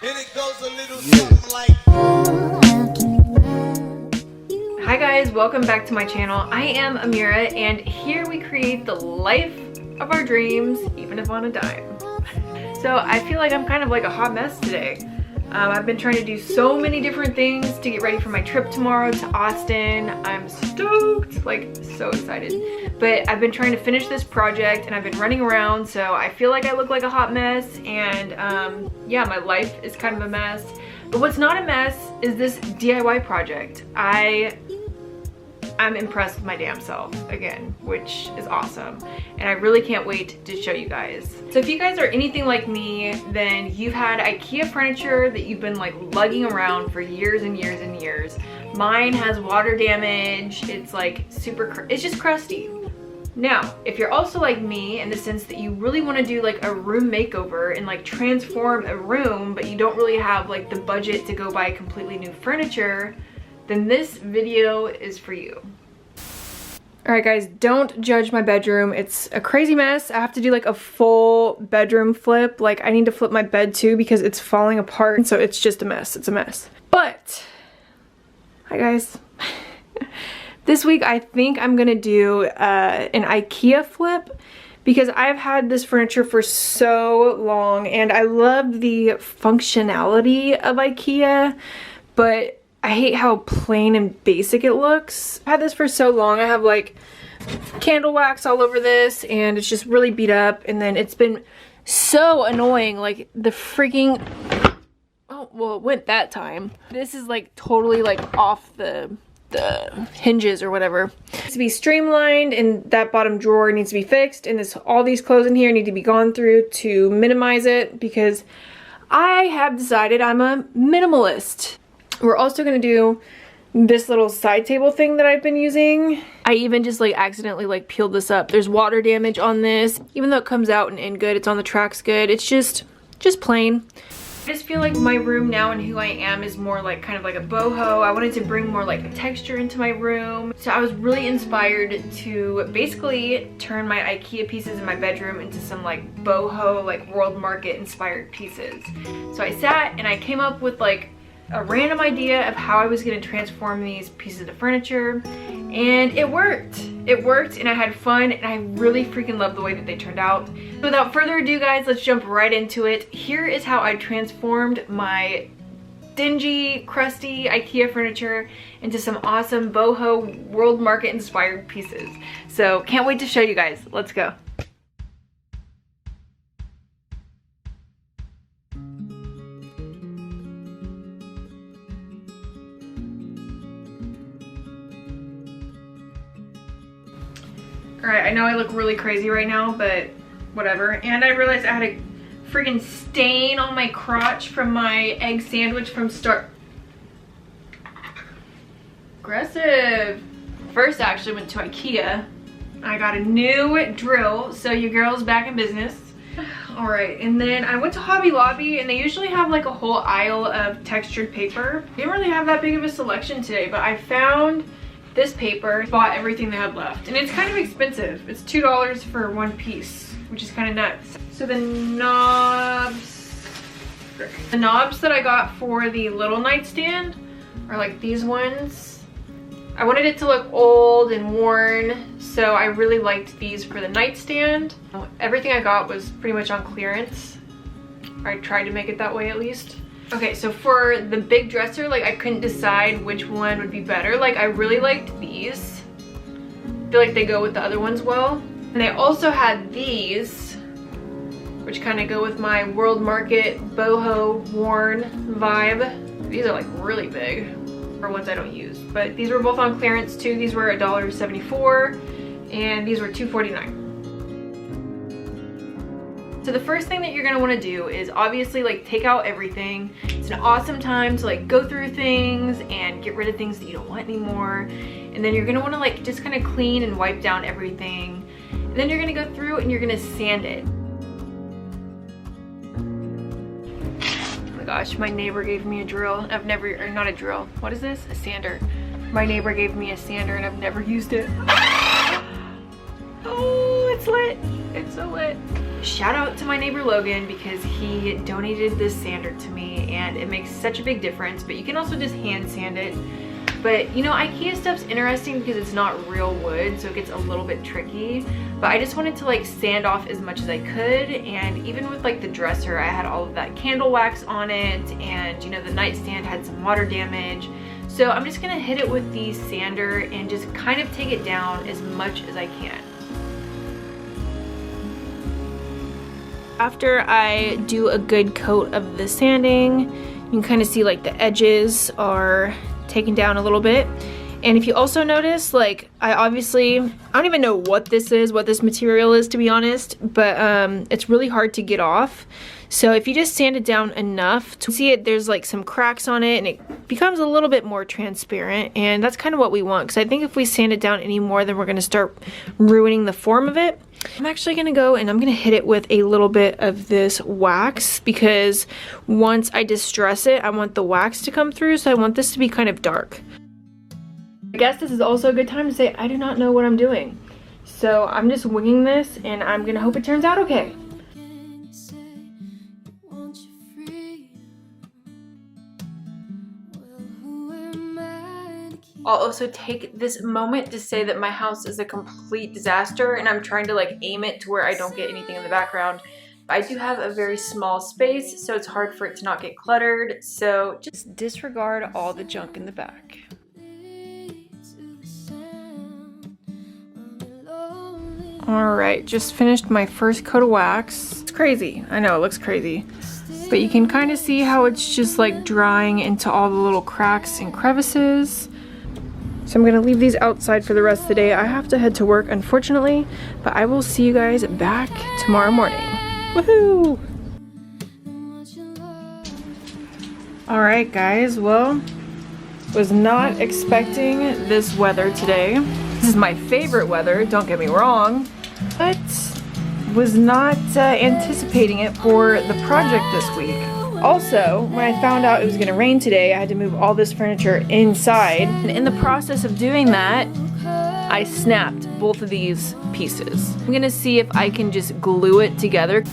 And it goes a little something like. Hi guys, welcome back to my channel. I am Amira, and here we create the life of our dreams, even if on a dime. So I feel like I'm kind of like a hot mess today. I've been trying to do so many different things to get ready for my trip tomorrow to Austin. I'm stoked, like so excited. But I've been trying to finish this project and I've been running around, so I feel like I look like a hot mess, and yeah, my life is kind of a mess. But what's not a mess is this DIY project. I'm impressed with my damn self again, which is awesome. And I really can't wait to show you guys. So if you guys are anything like me, then you've had IKEA furniture that you've been like lugging around for years and years and years. Mine has water damage. It's like it's just crusty. Now, if you're also like me in the sense that you really want to do like a room makeover and like transform a room, but you don't really have like the budget to go buy completely new furniture, then this video is for you. Alright guys, don't judge my bedroom. It's a crazy mess. I have to do like a full bedroom flip. Like I need to flip my bed too because it's falling apart. So it's just a mess. It's a mess. But, hi guys. This week I think I'm gonna do an IKEA flip because I've had this furniture for so long and I love the functionality of IKEA, but I hate how plain and basic it looks. I've had this for so long. I have like candle wax all over this and it's just really beat up, and then it's been so annoying, like the freaking, oh well, it went that time. This is like totally like off the hinges or whatever. It needs to be streamlined, and that bottom drawer needs to be fixed, and all these clothes in here need to be gone through to minimize it because I have decided I'm a minimalist. We're also gonna do this little side table thing that I've been using. I even just like accidentally like peeled this up. There's water damage on this. Even though it comes out and in good, it's on the tracks good. It's just plain. I just feel like my room now and who I am is more like kind of like a boho. I wanted to bring more like texture into my room. So I was really inspired to basically turn my IKEA pieces in my bedroom into some like boho, like world market inspired pieces. So I sat and I came up with like a random idea of how I was going to transform these pieces of furniture, and it worked. It worked, and I had fun, and I really freaking love the way that they turned out. So without further ado guys, let's jump right into it. Here is how I transformed my dingy, crusty IKEA furniture into some awesome boho world market inspired pieces. So can't wait to show you guys. Let's go. Alright, I know I look really crazy right now, but whatever. And I realized I had a freaking stain on my crotch from my egg sandwich from Aggressive. First I actually went to IKEA. I got a new drill, so your girl's back in business. Alright, and then I went to Hobby Lobby, and they usually have like a whole aisle of textured paper. They didn't really have that big of a selection today, but I found this paper, bought everything they had left, and it's kind of expensive. It's $2 for one piece, which is kind of nuts. So the knobs that I got for the little nightstand are like these ones. I wanted it to look old and worn, so I really liked these for the nightstand. Everything I got was pretty much on clearance. I tried to make it that way at least. Okay, so for the big dresser, like I couldn't decide which one would be better. Like I really liked these. I feel like they go with the other ones well. And they also had these, which kind of go with my world market boho worn vibe. These are like really big for ones I don't use. But these were both on clearance too. These were $1.74 and these were $2.49. So the first thing that you're gonna wanna do is obviously like take out everything. It's an awesome time to like go through things and get rid of things that you don't want anymore. And then you're gonna wanna like just kind of clean and wipe down everything. And then you're gonna go through and you're gonna sand it. Oh my gosh, my neighbor gave me a drill. I've never, or not a drill. What is this? A sander. My neighbor gave me a sander and I've never used it. Oh, it's lit. It's so lit. shout out to my neighbor Logan because he donated this sander to me and it makes such a big difference. But you can also just hand sand it. But you know, IKEA stuff's interesting because it's not real wood, so it gets a little bit tricky. But I just wanted to like sand off as much as I could, and even with like the dresser, I had all of that candle wax on it, and you know, the nightstand had some water damage. So I'm just gonna hit it with the sander and just kind of take it down as much as I can. After I do a good coat of the sanding, you can kind of see like the edges are taken down a little bit. And if you also notice, like I don't even know what this material is, to be honest, but it's really hard to get off. So if you just sand it down enough to see it, there's like some cracks on it and it becomes a little bit more transparent, and that's kind of what we want, because I think if we sand it down any more, then we're going to start ruining the form of it. I'm actually going to go and I'm going to hit it with a little bit of this wax, because once I distress it, I want the wax to come through, so I want this to be kind of dark. I guess this is also a good time to say I do not know what I'm doing. So I'm just winging this and I'm going to hope it turns out okay. I'll also take this moment to say that my house is a complete disaster and I'm trying to like aim it to where I don't get anything in the background. I do have a very small space, so it's hard for it to not get cluttered, so just disregard all the junk in the back. Alright, just finished my first coat of wax. It's crazy, I know it looks crazy, but you can kind of see how it's just like drying into all the little cracks and crevices. So I'm going to leave these outside for the rest of the day. I have to head to work, unfortunately, but I will see you guys back tomorrow morning. Woohoo! Alright guys, well, was not expecting this weather today. This is my favorite weather, don't get me wrong, but was not anticipating it for the project this week. Also, when I found out it was going to rain today, I had to move all this furniture inside. And in the process of doing that, I snapped both of these pieces. I'm going to see if I can just glue it together.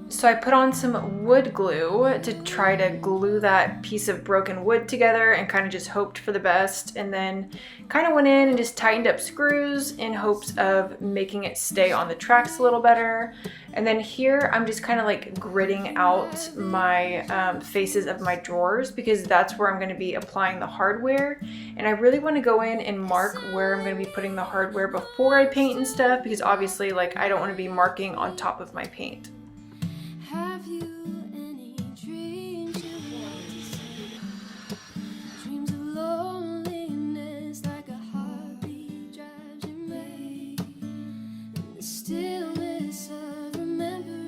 So I put on some wood glue to try to glue that piece of broken wood together and kind of just hoped for the best, and then kind of went in and just tightened up screws in hopes of making it stay on the tracks a little better. And then here I'm just kind of like gridding out my faces of my drawers, because that's where I'm going to be applying the hardware, and I really want to go in and mark where I'm going to be putting the hardware before I paint and stuff, because obviously like I don't want to be marking on top of my paint. Have you any dreams you want to see? Dreams of loneliness, like a heartbeat drives you mad. In the stillness of remembering.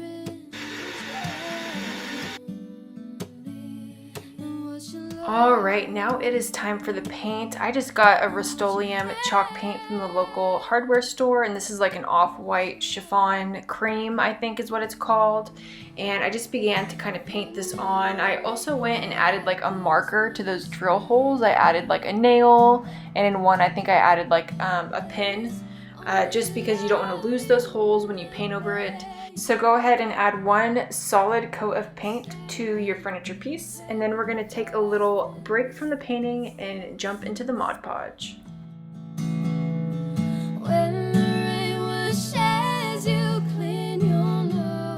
Alright, now it is time for the paint. I just got a Rust-Oleum chalk paint from the local hardware store, and this is like an off-white chiffon cream, I think is what it's called. And I just began to kind of paint this on. I also went and added like a marker to those drill holes. I added like a nail, and in one I think I added like a pin, just because you don't want to lose those holes when you paint over it. So go ahead and add one solid coat of paint to your furniture piece, and then we're going to take a little break from the painting and jump into the Mod Podge. When the rain washes you clean, you'll know.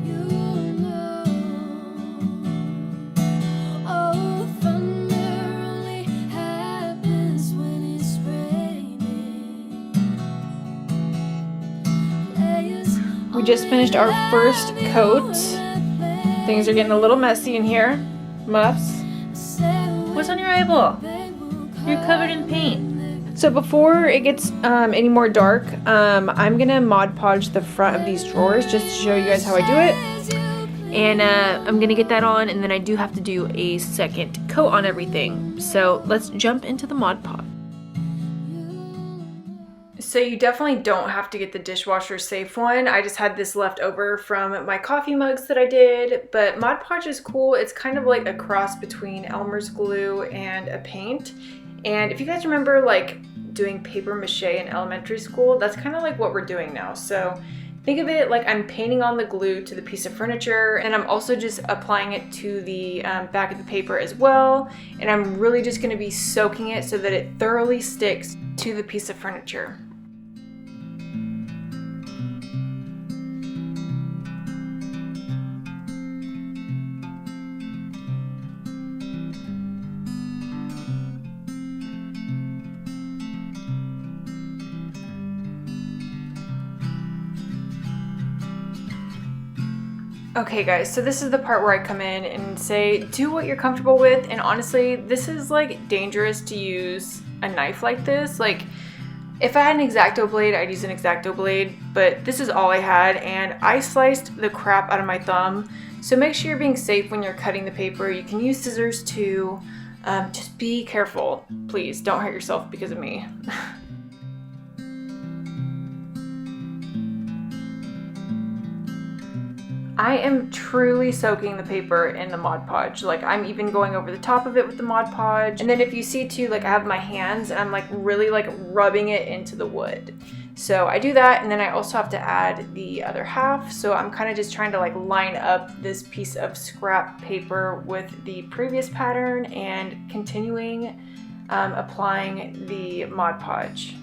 You'll know. Oh, thunder only happens when it's raining. We just finished our first coat. Things are getting a little messy in here. Muffs. What's on your eyeball? You're covered in paint. So before it gets any more dark, I'm gonna Mod Podge the front of these drawers just to show you guys how I do it. And I'm gonna get that on, and then I do have to do a second coat on everything. So let's jump into the Mod Podge. So you definitely don't have to get the dishwasher safe one. I just had this left over from my coffee mugs that I did, but Mod Podge is cool. It's kind of like a cross between Elmer's glue and a paint. And if you guys remember like doing paper mache in elementary school, that's kind of like what we're doing now. So think of it like I'm painting on the glue to the piece of furniture, and I'm also just applying it to the back of the paper as well. And I'm really just going to be soaking it so that it thoroughly sticks to the piece of furniture. Okay guys, so this is the part where I come in and say, do what you're comfortable with. And honestly, this is like dangerous to use a knife like this. Like if I had an X-Acto blade, I'd use an X-Acto blade, but this is all I had and I sliced the crap out of my thumb. So make sure you're being safe when you're cutting the paper. You can use scissors too. Just be careful. Please don't hurt yourself because of me. I am truly soaking the paper in the Mod Podge. Like I'm even going over the top of it with the Mod Podge. And then if you see too, like I have my hands and I'm like really like rubbing it into the wood. So I do that, and then I also have to add the other half. So I'm kind of just trying to like line up this piece of scrap paper with the previous pattern and continuing applying the Mod Podge.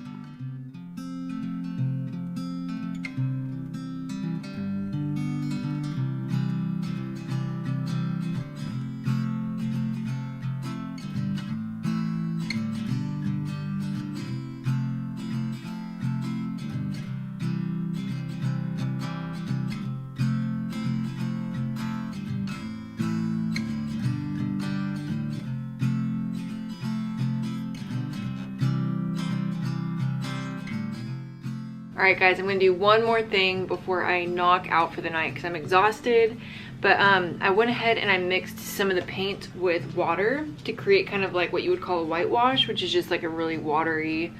Alright guys, I'm going to do one more thing before I knock out for the night because I'm exhausted. But I went ahead and I mixed some of the paint with water to create kind of like what you would call a whitewash, which is just like a really watery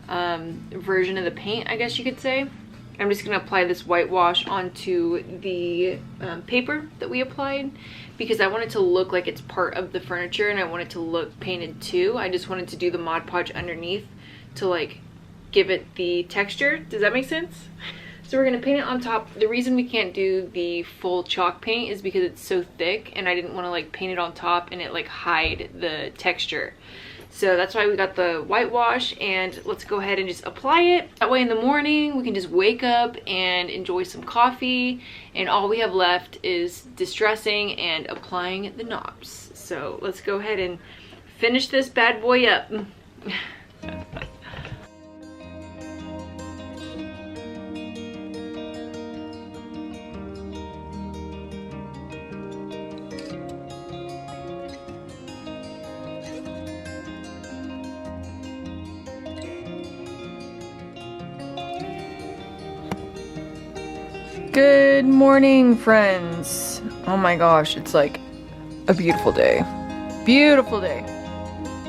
version of the paint, I guess you could say. I'm just going to apply this whitewash onto the paper that we applied because I want it to look like it's part of the furniture and I want it to look painted too. I just wanted to do the Mod Podge underneath to like give it the texture. Does that make sense? So we're gonna paint it on top. The reason we can't do the full chalk paint is because it's so thick and I didn't want to like paint it on top and it like hide the texture. So that's why we got the whitewash, and let's go ahead and just apply it. That way in the morning we can just wake up and enjoy some coffee, and all we have left is distressing and applying the knobs. So let's go ahead and finish this bad boy up. Good morning, friends. Oh my gosh, it's like a beautiful day. Beautiful day.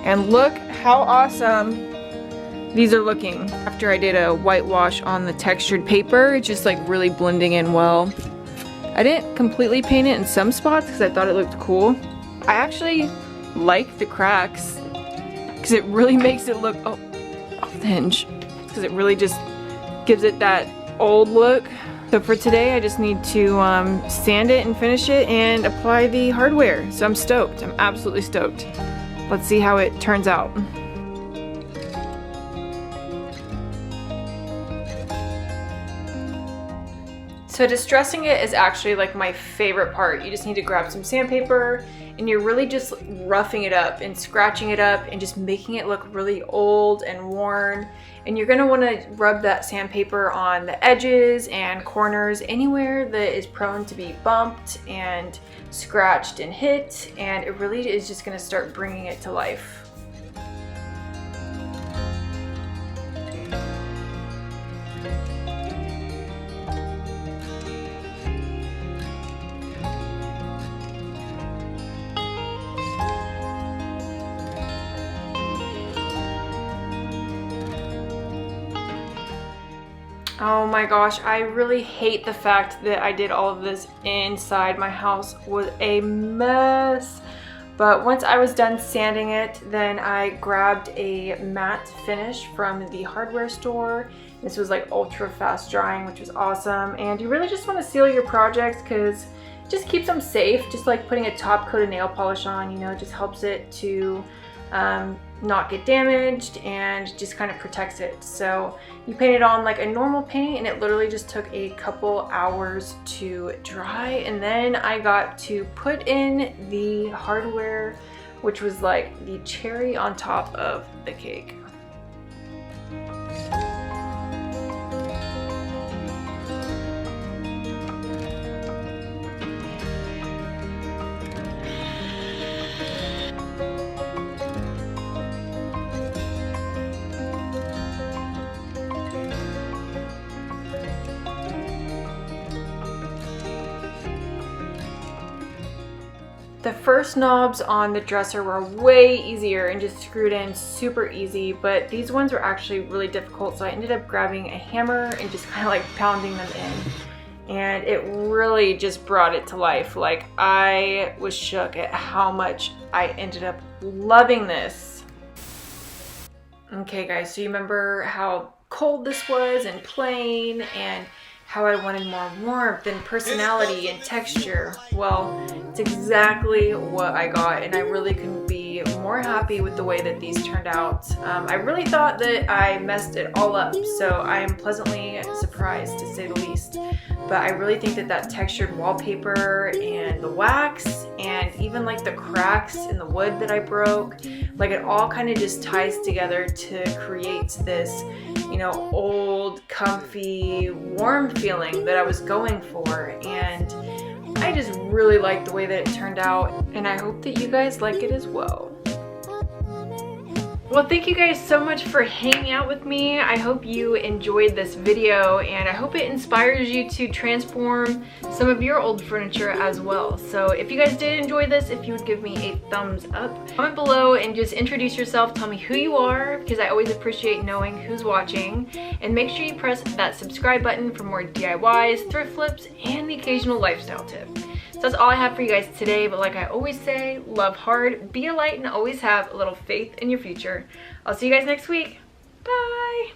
And look how awesome these are looking. After I did a whitewash on the textured paper, it's just like really blending in well. I didn't completely paint it in some spots because I thought it looked cool. I actually like the cracks because it really makes it look off the hinge, because it really just gives it that old look. So for today, I just need to sand it and finish it and apply the hardware. So I'm stoked. I'm absolutely stoked. Let's see how it turns out. So distressing it is actually like my favorite part. You just need to grab some sandpaper and you're really just roughing it up and scratching it up and just making it look really old and worn. And you're gonna wanna rub that sandpaper on the edges and corners, anywhere that is prone to be bumped and scratched and hit, and it really is just gonna start bringing it to life. Oh my gosh, I really hate the fact that I did all of this inside. My house was a mess. But once I was done sanding it, then I grabbed a matte finish from the hardware store. This was like ultra fast drying, which was awesome. And you really just want to seal your projects because it just keeps them safe. Just like putting a top coat of nail polish on, you know, it just helps it to not get damaged and just kind of protects it. So you paint it on like a normal paint and it literally just took a couple hours to dry, and then I got to put in the hardware, which was like the cherry on top of the cake. The first knobs on the dresser were way easier and just screwed in super easy, but these ones were actually really difficult, so I ended up grabbing a hammer and just kind of like pounding them in, and it really just brought it to life. Like, I was shook at how much I ended up loving this. Okay guys, so you remember how cold this was and plain, and how I wanted more warmth and personality and texture? Well, it's exactly what I got, and I really couldn't be more happy with the way that these turned out. I really thought that I messed it all up, so I am pleasantly surprised to say the least. But I really think that that textured wallpaper and the wax and even like the cracks in the wood that I broke, like it all kind of just ties together to create this, you know, old, comfy, warm feeling that I was going for. And I just really like the way that it turned out, and I hope that you guys like it as well. Well, thank you guys so much for hanging out with me. I hope you enjoyed this video, and I hope it inspires you to transform some of your old furniture as well. So if you guys did enjoy this, if you would give me a thumbs up, comment below and just introduce yourself, tell me who you are, because I always appreciate knowing who's watching. And make sure you press that subscribe button for more DIYs, thrift flips, and the occasional lifestyle tip. So that's all I have for you guys today, but like I always say, love hard, be a light, and always have a little faith in your future. I'll see you guys next week. Bye!